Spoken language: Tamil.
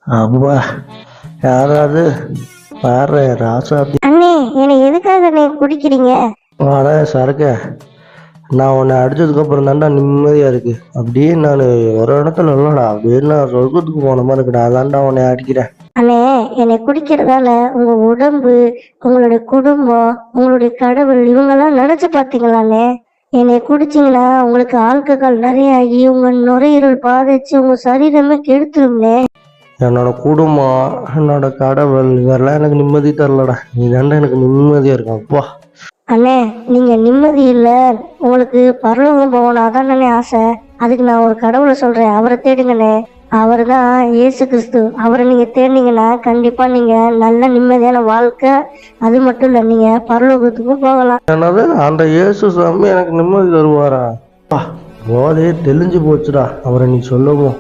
அப்பா, யாராவது பாரு ராசாத்தி. அண்ணே, என்னை எதுக்காக அண்ணே குடிக்கிறீங்க? வாட சரக்க, நான் உன்னை அடிச்சதுக்கு அப்புறம் தான்டா நிம்மதியா இருக்கு. அப்படியே நான் ஒரு இடத்துல இல்லடா, அப்படியே நான் சொர்க்கத்துக்கு போன மாதிரி இருக்குடா. அதான்டா உன்னை அடிக்கிறேன். அண்ணே, என்னை குடிக்கிறதால உங்க உடம்பு, உங்களுடைய குடும்பம், உங்களுடைய கடவுள் இவங்கெல்லாம் நினைச்சு பார்த்தீங்களாண்ணே? என்னை குடிச்சிங்கன்னா உங்களுக்கு ஆல்கஹால் நிறைய ஆகி உங்க நுரையீரல் பாதிச்சு உங்க சரீரமே கெடுத்துரும்னே. என்னோட குடும்பம், என்னோட கடவுள் இதெல்லாம் எனக்கு நிம்மதி தரலடா. நீ தாண்டா எனக்கு நிம்மதியா இருக்கும். அப்பா, அண்ணே, நீங்க நிம்மதி இல்லை, உங்களுக்கு பரலோகம் போகணும் அதான் அண்ணே ஆசை. அதுக்கு நான் ஒரு கடவுளை சொல்றேன், அவரை தேடுங்கண்ணே. அவர் தான் இயேசு கிறிஸ்து. அவரை நீங்க தேடினீங்கன்னா கண்டிப்பா நீங்க நல்ல நிம்மதியான வாழ்க்கை, அது மட்டும் இல்லை நீங்க பரலோகத்துக்கும் போகலாம். என்னது அந்த இயேசு சாமி எனக்கு நிம்மதி தருவாரா? அப்பா, போதையே தெளிஞ்சு போச்சுடா அவரை நீ சொல்லவும்.